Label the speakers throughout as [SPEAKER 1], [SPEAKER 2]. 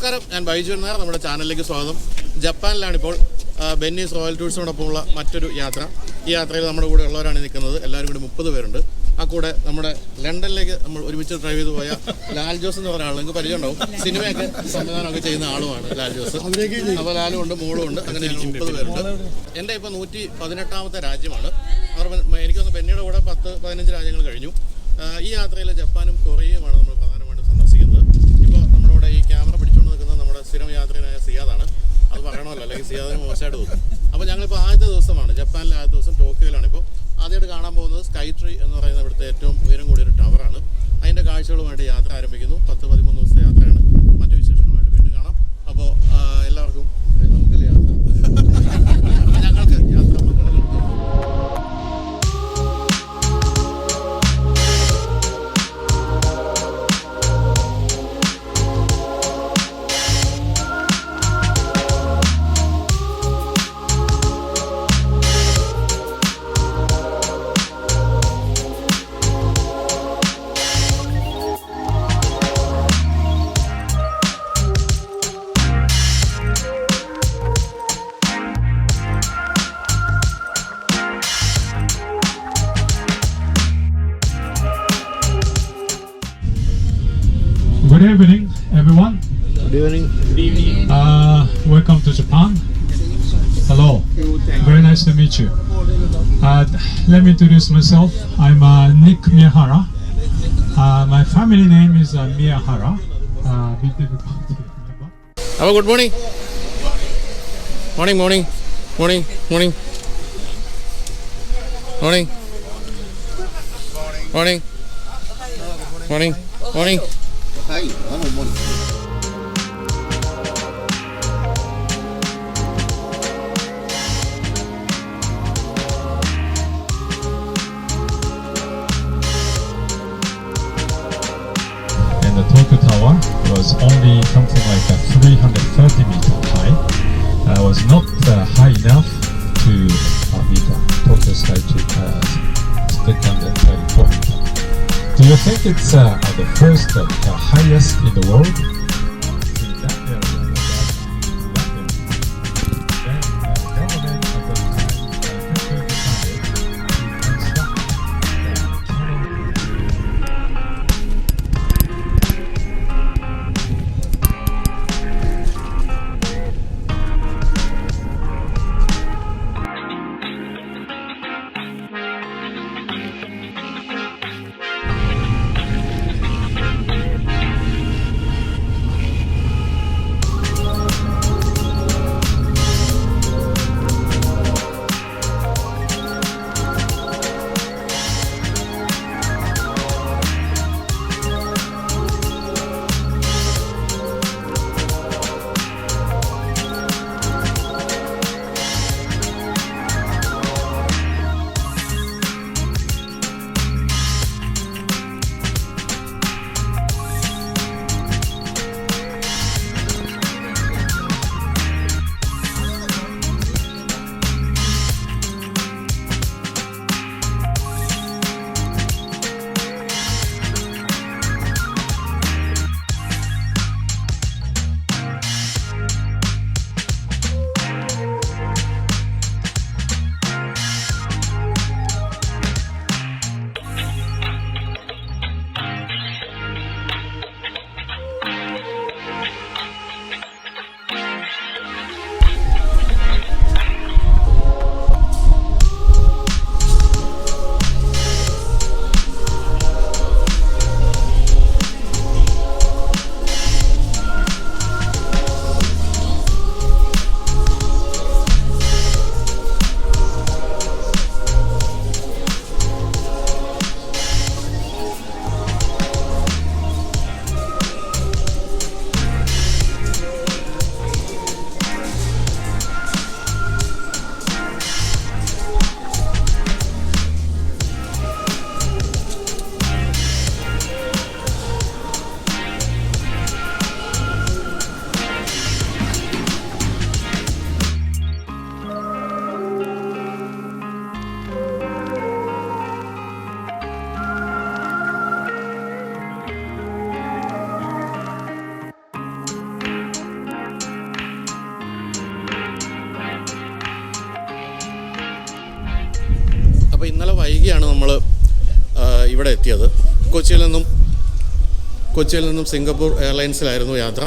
[SPEAKER 1] നമസ്കാരം, ഞാൻ ബൈജു നായർ. നമ്മുടെ ചാനലിലേക്ക് സ്വാഗതം. ജപ്പാനിലാണിപ്പോൾ ബെന്നീസ് റോയൽ ടൂർസിനോടൊപ്പമുള്ള മറ്റൊരു യാത്ര. ഈ യാത്രയിൽ നമ്മുടെ കൂടെ ഉള്ളവരാണ് നിൽക്കുന്നത്. എല്ലാവരും കൂടി 30 പേരുണ്ട്. ആ കൂടെ നമ്മുടെ ലണ്ടനിലേക്ക് നമ്മൾ ഒരുമിച്ച് ഡ്രൈവ് ചെയ്ത് പോയ ലാൽ ജോസ് എന്ന് പറയുന്ന ആൾ നിങ്ങൾക്ക് പരിചയം ഉണ്ടാവും. സിനിമയൊക്കെ സംവിധാനമൊക്കെ ചെയ്യുന്ന ആളുമാണ് ലാൽ ജോസ്. അപ്പോൾ ലാലും ഉണ്ട്, മോളും ഉണ്ട്. അങ്ങനെ 30 പേരുണ്ട്. എൻ്റെ ഇപ്പോൾ 118ാമത്തെ രാജ്യമാണ്. എനിക്കൊന്ന് ബെന്നിയുടെ കൂടെ 10-15 രാജ്യങ്ങൾ കഴിഞ്ഞു. ഈ യാത്രയിൽ ജപ്പാനും കൊറിയയുമാണ് നമ്മൾ പ്രധാനമായിട്ടും സന്ദർശിക്കുന്നത്. ഇപ്പോൾ നമ്മുടെ കൂടെ ഈ ക്യാമറ പിടിച്ചുകൊണ്ട് നിൽക്കുന്നത് നമ്മുടെ സ്ഥിരം യാത്രികനായ സിയാദാണ്. അത് പറയണമല്ലോ, അല്ലെങ്കിൽ സിയാദിന് മോശമായിട്ട് തോന്നും. അപ്പോൾ ഞങ്ങളിപ്പോൾ ആദ്യത്തെ ദിവസമാണ്, ജപ്പാനിലെ ആദ്യത്തെ ദിവസം ടോക്കിയോയിലാണ്. ഇപ്പോൾ ആദ്യമായിട്ട് കാണാൻ പോകുന്നത് സ്കൈ ട്രീ എന്ന് പറയുന്ന ഇവിടുത്തെ ഏറ്റവും ഉയരം കൂടിയൊരു ടവറാണ്. അതിൻ്റെ കാഴ്ചകളുമായിട്ട് യാത്ര ആരംഭിക്കുന്നു. 10-13 ദിവസത്തെ യാത്രയാണ്. മറ്റു വിശേഷങ്ങളുമായിട്ട് വീണ്ടും കാണാം. അപ്പോൾ എല്ലാവർക്കും നമുക്കില്ല യാത്ര ഞങ്ങൾക്ക് യാത്ര മംഗളങ്ങൾ.
[SPEAKER 2] Good evening, everyone.
[SPEAKER 1] Good evening.
[SPEAKER 2] Welcome to Japan. Hello. Very nice to meet you. Let me introduce myself. I'm Nick Miyahara. My family name is Miyahara. Bit difficult to remember.
[SPEAKER 1] അപ്പോൾ good morning. Morning morning morning morning morning morning morning morning.
[SPEAKER 2] And the Tokyo Tower was only something like 330 meters high. Was not high enough to meet Tokyo Sky Tree Spectacular Point. Do you think it's the first highest in the world? In that area, then the government at the time decided to construct the tunnel.
[SPEAKER 1] ഇവിടെ എത്തിയത്. കൊച്ചിയിൽ നിന്നും Singapore എയർലൈൻസിലായിരുന്നു യാത്ര.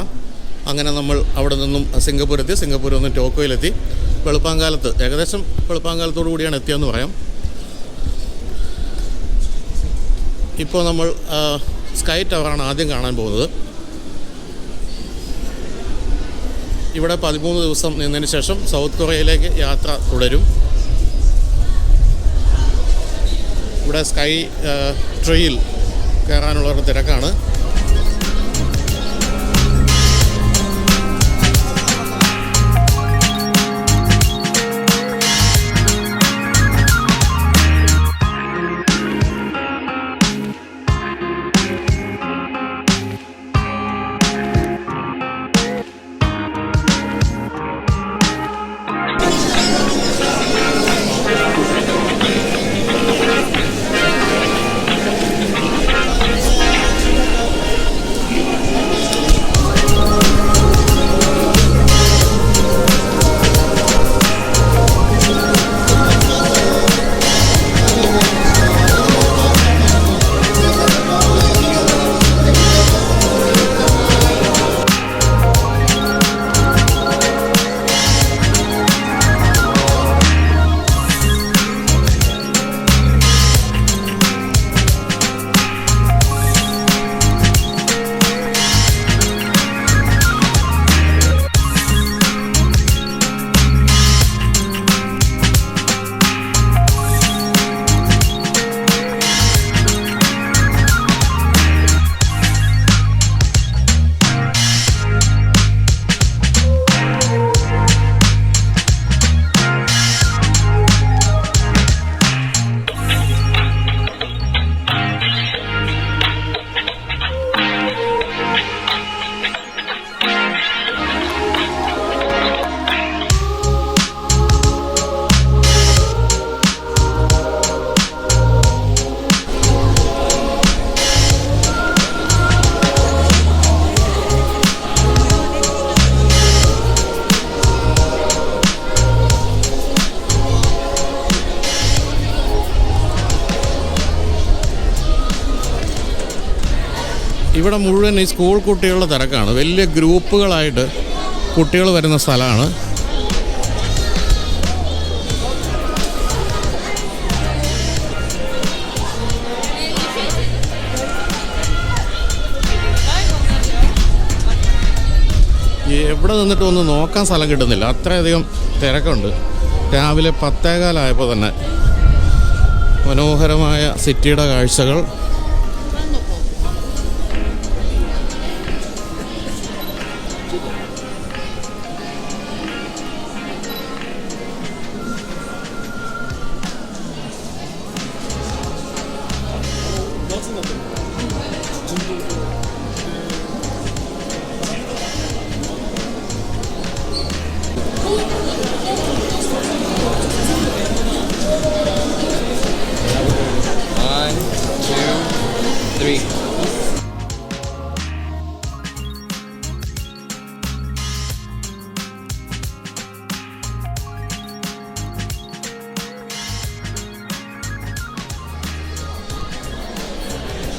[SPEAKER 1] അങ്ങനെ നമ്മൾ അവിടെ നിന്നും സിംഗപ്പൂരിൽ നിന്ന് ടോക്കിയോയിലെത്തി. വെളുപ്പാങ്കാലത്ത്, ഏകദേശം വെളുപ്പാങ്കാലത്തോടു കൂടിയാണ് എത്തിയതെന്ന് പറയാം. ഇപ്പോൾ നമ്മൾ സ്കൈ ടവറാണ് ആദ്യം കാണാൻ പോകുന്നത്. ഇവിടെ 13 ദിവസം നിന്നതിന് ശേഷം സൗത്ത് കൊറിയയിലേക്ക് യാത്ര തുടരും. ഇവിടെ സ്കൈ ട്രീയിൽ കയറാനുള്ളവരുടെ തിരക്കാണ്. ഇവിടെ മുഴുവൻ ഈ സ്കൂൾ കുട്ടികളുടെ തിരക്കാണ്. വലിയ ഗ്രൂപ്പുകളായിട്ട് കുട്ടികൾ വരുന്ന സ്ഥലമാണ്. എവിടെ നിന്നിട്ട് ഒന്ന് നോക്കാൻ സ്ഥലം കിട്ടുന്നില്ല, അത്രയധികം തിരക്കുണ്ട്. രാവിലെ 10:15 തന്നെ മനോഹരമായ സിറ്റിയുടെ കാഴ്ചകൾ.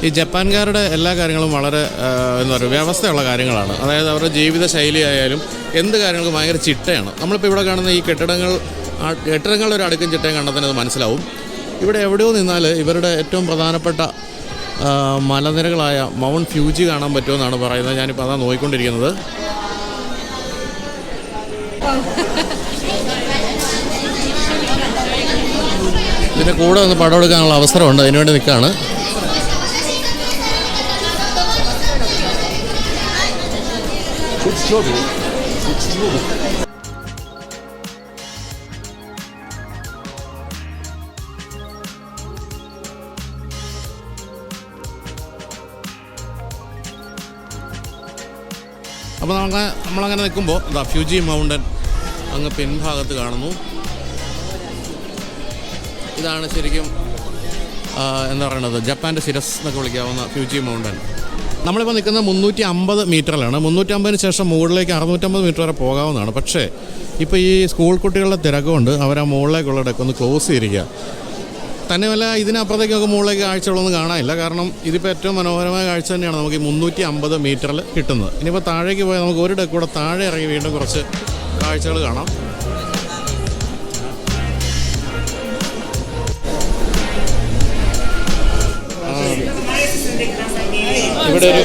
[SPEAKER 1] ഈ ജപ്പാൻകാരുടെ എല്ലാ കാര്യങ്ങളും വളരെ എന്താ പറയുക വ്യവസ്ഥയുള്ള കാര്യങ്ങളാണ്. അതായത് അവരുടെ ജീവിത ശൈലി ആയാലും എന്ത് കാര്യങ്ങൾക്കും ഭയങ്കര ചിട്ടയാണ്. നമ്മളിപ്പോൾ ഇവിടെ കാണുന്ന ഈ കെട്ടിടങ്ങളുടെ ഒരു അടുക്കും ചിട്ടയും കണ്ടാൽ തന്നെ അത് മനസ്സിലാവും. ഇവിടെ എവിടെയോ നിന്നാൽ ഇവരുടെ ഏറ്റവും പ്രധാനപ്പെട്ട മലനിരകളായ മൗണ്ട് ഫ്യൂജി കാണാൻ പറ്റുമെന്നാണ് പറയുന്നത്. ഞാനിപ്പോൾ അതാണ് നോക്കിക്കൊണ്ടിരിക്കുന്നത്. ഇതിൻ്റെ കൂടെ ഒന്ന് പടം എടുക്കാനുള്ള അവസരമുണ്ട്, അതിനുവേണ്ടി നിൽക്കുകയാണ്. അപ്പോൾ നമ്മളങ്ങനെ നിൽക്കുമ്പോൾ ഫ്യൂജി മൗണ്ടൻ അങ്ങ് പിൻഭാഗത്ത് കാണുന്നു. ഇതാണ് ശരിക്കും എന്താ പറയുന്നത്, ജപ്പാൻ്റെ ശിരസ് എന്നൊക്കെ വിളിക്കാവുന്ന ഫ്യൂജി മൗണ്ടൻ. നമ്മളിപ്പോൾ നിൽക്കുന്നത് 350 മീറ്ററിലാണ്. 350 ശേഷം മുകളിലേക്ക് 650 മീറ്റർ വരെ പോകാവുന്നതാണ്. പക്ഷേ ഇപ്പോൾ ഈ സ്കൂൾ കുട്ടികളുടെ തിരക്കുകൊണ്ട് അവർ ആ മുകളിലേക്കുള്ള ഡെക്ക് ഒന്ന് ക്ലോസ് ചെയ്തിരിക്കുക. തന്നെയല്ല ഇതിനപ്പുറത്തേക്കൊക്കെ മുകളിലേക്ക് കാഴ്ചകളൊന്നും കാണാനില്ല. കാരണം ഇതിപ്പോൾ ഏറ്റവും മനോഹരമായ കാഴ്ച തന്നെയാണ് നമുക്ക് ഈ 350 മീറ്ററിൽ കിട്ടുന്നത്. ഇനിയിപ്പോൾ താഴേക്ക് പോയാൽ നമുക്ക് ഒരു ഡെക്ക് കൂടെ താഴെ ഇറങ്ങി വീണ്ടും കുറച്ച് കാഴ്ചകൾ കാണാം. ഇവിടെ ഒരു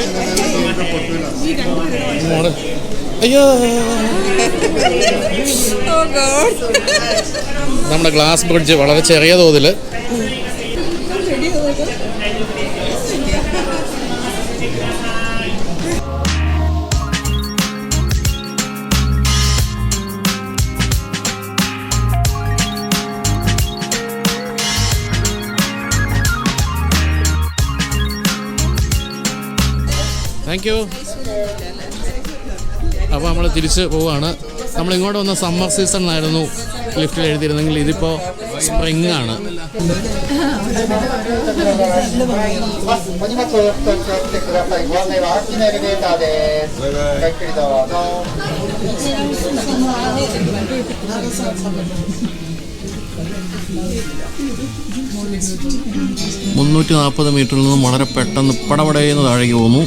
[SPEAKER 1] മോഡൽ അയ്യോ നമ്മുടെ ഗ്ലാസ് ബ്രിഡ്ജ് വളരെ ചെറിയ തോതിൽ താങ്ക് യു. അപ്പോൾ നമ്മൾ തിരിച്ച് പോവുകയാണ്. നമ്മളിങ്ങോട്ട് വന്ന സമ്മർ സീസണിലായിരുന്നു ലിഫ്റ്റിൽ എഴുതിയിരുന്നെങ്കിൽ ഇതിപ്പോൾ സ്പ്രിംഗ് ആണ്. $340 മീറ്ററിൽ നിന്നും വളരെ പെട്ടെന്ന് പടപടയെന്ന് താഴേക്ക് പോന്നു.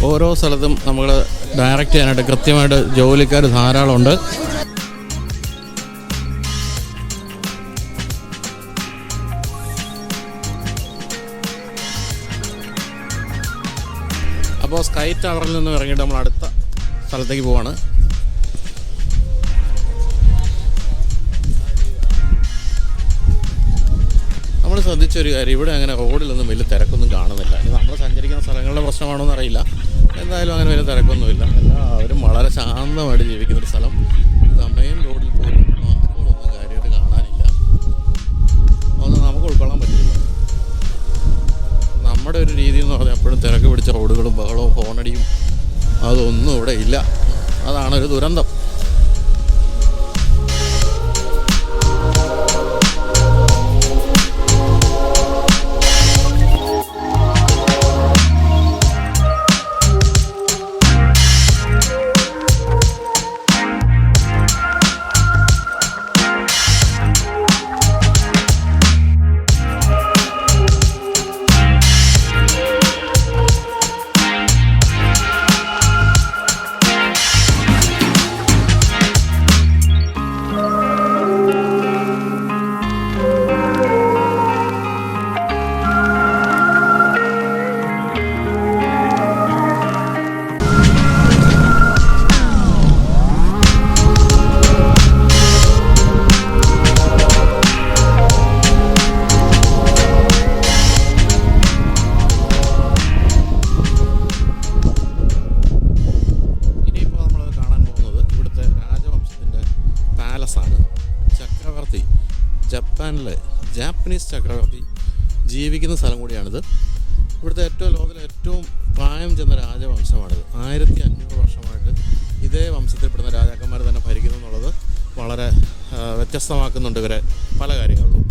[SPEAKER 1] ഓരോ സ്ഥലത്തും നമ്മൾ ഡയറക്റ്റ് ചെയ്യാനായിട്ട് കൃത്യമായിട്ട് ജോലിക്കാർ ധാരാളമുണ്ട്. അപ്പോൾ സ്കൈ ടവറിൽ നിന്നും ഇറങ്ങിയിട്ട് നമ്മൾ അടുത്ത സ്ഥലത്തേക്ക് പോവാണ്. നമ്മൾ ശ്രദ്ധിച്ചൊരു കാര്യം, ഇവിടെ അങ്ങനെ റോഡിലൊന്നും വലിയ തിരക്കൊന്നും കാണുന്നില്ല. ഇനി നമ്മൾ സഞ്ചരിക്കുന്ന സ്ഥലങ്ങളുടെ പ്രശ്നമാണോ എന്നറിയില്ല. എന്തായാലും അങ്ങനെ വലിയ തിരക്കൊന്നുമില്ല. എല്ലാവരും വളരെ ശാന്തമായിട്ട് ജീവിക്കുന്നൊരു സ്ഥലം. മെയിൻ റോഡിൽ പോലും വാഹനങ്ങളൊന്നും കാര്യമായിട്ട് കാണാനില്ല. അതൊന്നും നമുക്ക് ഉൾക്കൊള്ളാൻ പറ്റില്ല. നമ്മുടെ ഒരു രീതി എന്ന് പറഞ്ഞാൽ എപ്പോഴും തിരക്ക് പിടിച്ച റോഡുകളും ബഹളവും ഹോണടിയും അതൊന്നും ഇവിടെ ഇല്ല. അതാണൊരു ദുരന്തം. ജപ്പാനിലെ ജാപ്പനീസ് ചക്രവർത്തി ജീവിക്കുന്ന സ്ഥലം കൂടിയാണിത്. ഇവിടുത്തെ ലോകത്തിലെ ഏറ്റവും പ്രായം ചെന്ന രാജവംശമാണിത്. 1500 വർഷമായിട്ട് ഇതേ വംശത്തിൽപ്പെടുന്ന രാജാക്കന്മാർ തന്നെ ഭരിക്കുന്നു എന്നുള്ളത് വളരെ വ്യത്യസ്തമാക്കുന്നുണ്ട് ഇവരെ പല കാര്യങ്ങളിലും.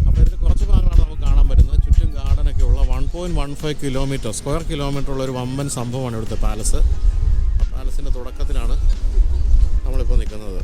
[SPEAKER 1] അപ്പോൾ ഇതിൽ കുറച്ച് ഭാഗങ്ങളാണ് നമുക്ക് കാണാൻ പറ്റുന്നത്. ചുറ്റും ഗാർഡനൊക്കെ ഉള്ള 1.15 സ്ക്വയർ കിലോമീറ്റർ ഉള്ള ഒരു വമ്പൻ സംഭവമാണ് ഇവിടുത്തെ പാലസ്. ആ പാലസിൻ്റെ തുടക്കത്തിലാണ് നമ്മളിപ്പോൾ നിൽക്കുന്നത്.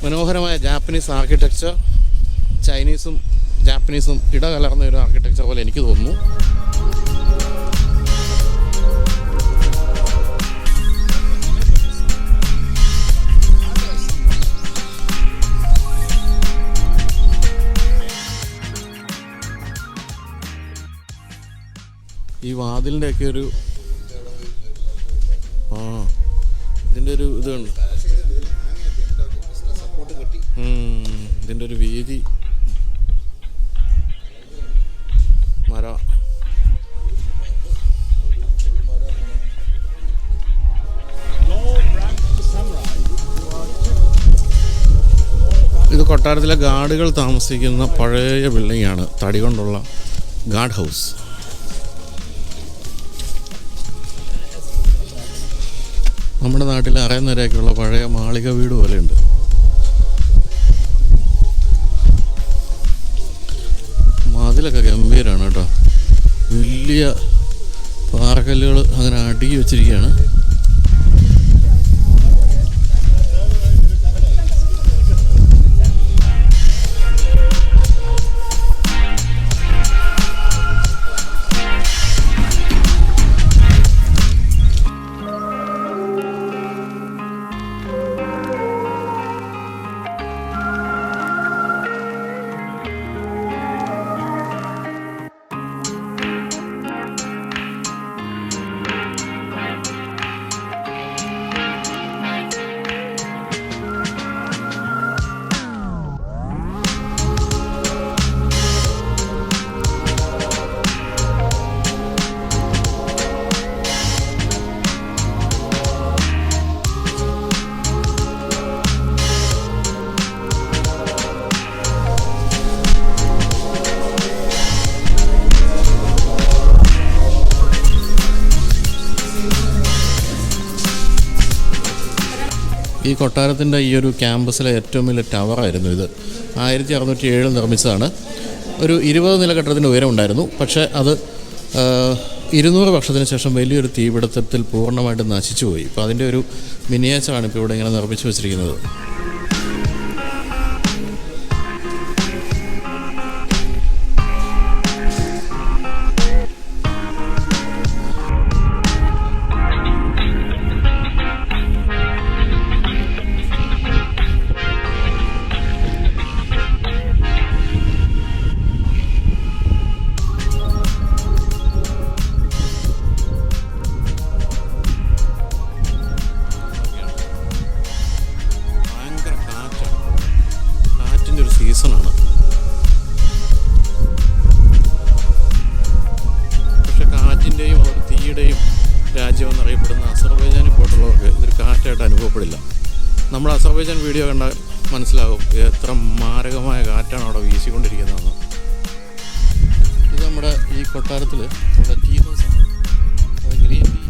[SPEAKER 1] മനോഹരമായ ജാപ്പനീസ് ആർക്കിടെക്ചർ, ചൈനീസും ജാപ്പനീസും ഇടകലർന്ന ഒരു ആർക്കിടെക്ചർ പോലെ എനിക്ക് തോന്നുന്നു. ഈ വാതിലിൻ്റെയൊക്കെ ഒരു ഇതിൻ്റെ ഒരു ഇതുണ്ട്. ഇതിൻ്റെ ഒരു വീതി മര. ഇത് കൊട്ടാരത്തിലെ ഗാർഡുകൾ താമസിക്കുന്ന പഴയ ബിൽഡിങ്ങാണ്, തടി കൊണ്ടുള്ള ഗാർഡ് ഹൗസ്. നമ്മുടെ നാട്ടിൽ അറയുന്നവരെയൊക്കെയുള്ള പഴയ മാളിക വീട് പോലെയുണ്ട്. മതിലൊക്കെ ഗംഭീരമാണ് കേട്ടോ. വലിയ പാറക്കല്ലുകൾ അങ്ങനെ അടുക്കി വെച്ചിരിക്കുകയാണ്. ഈ കൊട്ടാരത്തിൻ്റെ ഈ ഒരു ക്യാമ്പസിലെ ഏറ്റവും വലിയ ടവറായിരുന്നു ഇത്. 1607 നിർമ്മിച്ചതാണ്. ഒരു 20 നില കെട്ടിടത്തിന് ഉയരമുണ്ടായിരുന്നു. പക്ഷേ അത് 200 വർഷത്തിന് ശേഷം വലിയൊരു തീപിടുത്തത്തിൽ പൂർണ്ണമായിട്ട് നശിച്ചുപോയി. ഇപ്പോൾ അതിൻ്റെ ഒരു മിനിയേച്ചറാണ് ഇപ്പോൾ ഇവിടെ ഇങ്ങനെ നിർമ്മിച്ചു വെച്ചിരിക്കുന്നത്. സീസണാണ്. പക്ഷെ കാറ്റിൻ്റെയും ഒരു തീയുടെയും രാജ്യം എന്നറിയപ്പെടുന്ന അസർബൈജാനിൽ പോയിട്ടുള്ളവർക്ക് ഇതൊരു കാറ്റായിട്ട് അനുഭവപ്പെടില്ല. നമ്മൾ അസർബൈജാൻ വീഡിയോ കണ്ടാൽ മനസ്സിലാകും എത്ര മാരകമായ കാറ്റാണ് അവിടെ വീശിക്കൊണ്ടിരിക്കുന്നതെന്ന്. ഇത് നമ്മുടെ ഈ കൊട്ടാരത്തിൽ ഉള്ള ടീ ഹൗസാണ്. അത് ഗ്രീൻ ടീ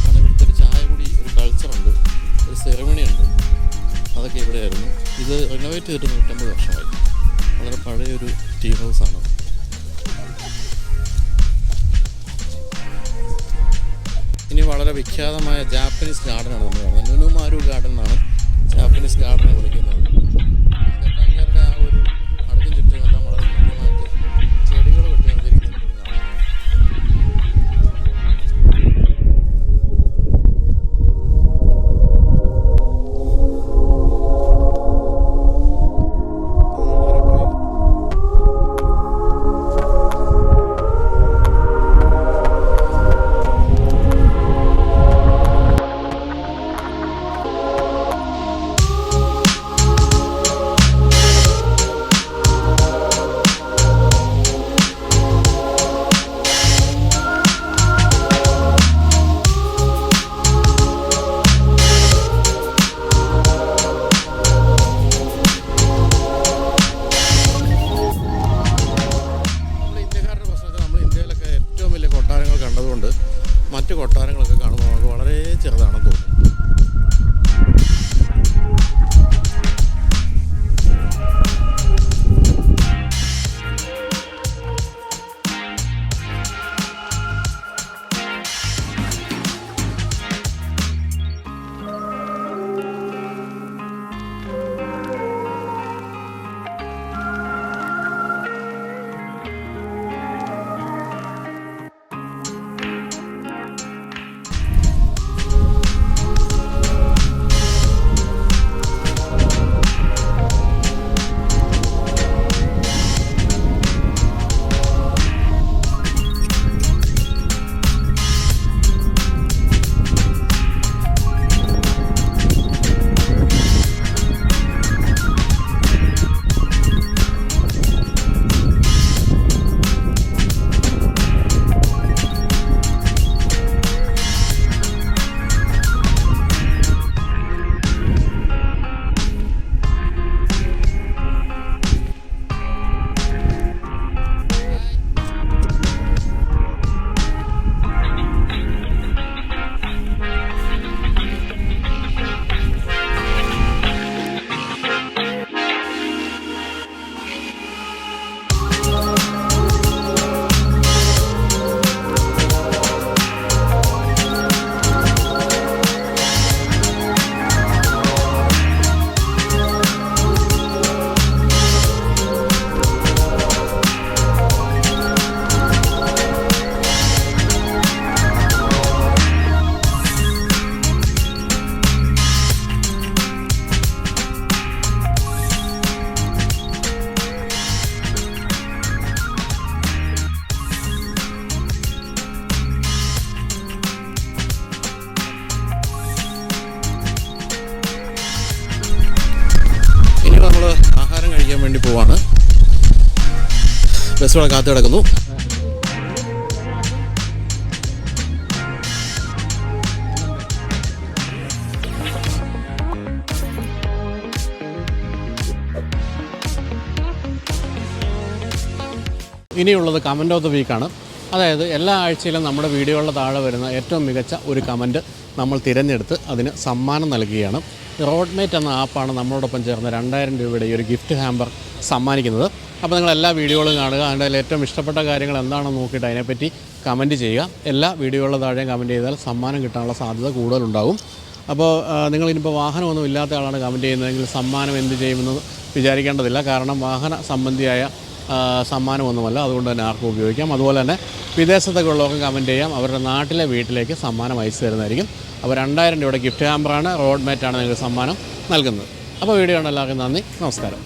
[SPEAKER 1] ആണ്. ഇവിടുത്തെ ഒരു ചായ കൂടി ഒരു കൾച്ചറുണ്ട്, ഒരു സെറമണി ഉണ്ട്. അതൊക്കെ ഇവിടെയായിരുന്നു. ഇത് റിനോവേറ്റ് ചെയ്തിട്ട് 150 വർഷമായി. വളരെ പഴയൊരു ടീ ഹൗസാണ്. ഇനി വളരെ വിഖ്യാതമായ ജാപ്പനീസ് ഗാർഡനാണ് നമ്മൾ കാണുന്നത്. നുനുമാരു ഗാർഡൻ എന്നാണ് ജാപ്പനീസ് ഗാർഡനെ വിളിക്കുന്നത്. ജപ്പാൻകാരുടെ ആ ഒരു അടുക്കും ചുറ്റുമെല്ലാം വളരെ കൃത്യമായിട്ട് ചെടികൾ വെട്ടി നിർത്തിയിരിക്കുന്നത് കാണാം. മറ്റ് കൊട്ടാരങ്ങളൊക്കെ കാണുമ്പോൾ നമുക്ക് വളരെ ചെറുതാണെന്ന് തോന്നും. ബസ്സുകളെ കാത്തു കിടക്കുന്നു. ഇനിയുള്ളത് കമൻറ്റ് ഓഫ് ദ വീക്കാണ്. അതായത് എല്ലാ ആഴ്ചയിലും നമ്മുടെ വീഡിയോകളുടെ താഴെ വരുന്ന ഏറ്റവും മികച്ച ഒരു കമൻറ്റ് നമ്മൾ തിരഞ്ഞെടുത്ത് അതിന് സമ്മാനം നൽകുകയാണ്. റോഡ്മേറ്റ് എന്ന ആപ്പാണ് നമ്മളോടൊപ്പം ചേർന്ന് 2000 രൂപയുടെ ഈ ഒരു ഗിഫ്റ്റ് ഹാമ്പർ സമ്മാനിക്കുന്നത്. അപ്പോൾ നിങ്ങൾ എല്ലാ വീഡിയോകളും കാണുക, അതിൻ്റെ ഏറ്റവും ഇഷ്ടപ്പെട്ട കാര്യങ്ങൾ എന്താണെന്ന് നോക്കിയിട്ട് അതിനെപ്പറ്റി കമൻറ്റ് ചെയ്യുക. എല്ലാ വീഡിയോകളുടെ താഴെയും കമൻറ്റ് ചെയ്താൽ സമ്മാനം കിട്ടാനുള്ള സാധ്യത കൂടുതലുണ്ടാകും. അപ്പോൾ നിങ്ങളിനിപ്പോൾ വാഹനമൊന്നും ഇല്ലാത്ത ആളാണ് കമൻറ്റ് ചെയ്യുന്നതെങ്കിൽ സമ്മാനം എന്ത് ചെയ്യുമെന്ന് വിചാരിക്കേണ്ടതില്ല. കാരണം വാഹന സംബന്ധിയായ സമ്മാനമൊന്നുമല്ല, അതുകൊണ്ട് തന്നെ ആർക്കും ഉപയോഗിക്കാം. അതുപോലെ തന്നെ വിദേശത്തൊക്കെ ഉള്ളവർക്ക് കമൻറ്റ് ചെയ്യാം, അവരുടെ നാട്ടിലെ വീട്ടിലേക്ക് സമ്മാനം അയച്ചു തരുന്നതായിരിക്കും. അപ്പോൾ 2000 രൂപയുടെ ഗിഫ്റ്റ് ഹാമ്പറാണ്, റോഡ് മേറ്റാണ് നിങ്ങൾക്ക് സമ്മാനം നൽകുന്നത്. അപ്പോൾ വീഡിയോ ഉണ്ട്, എല്ലാവർക്കും നന്ദി, നമസ്കാരം.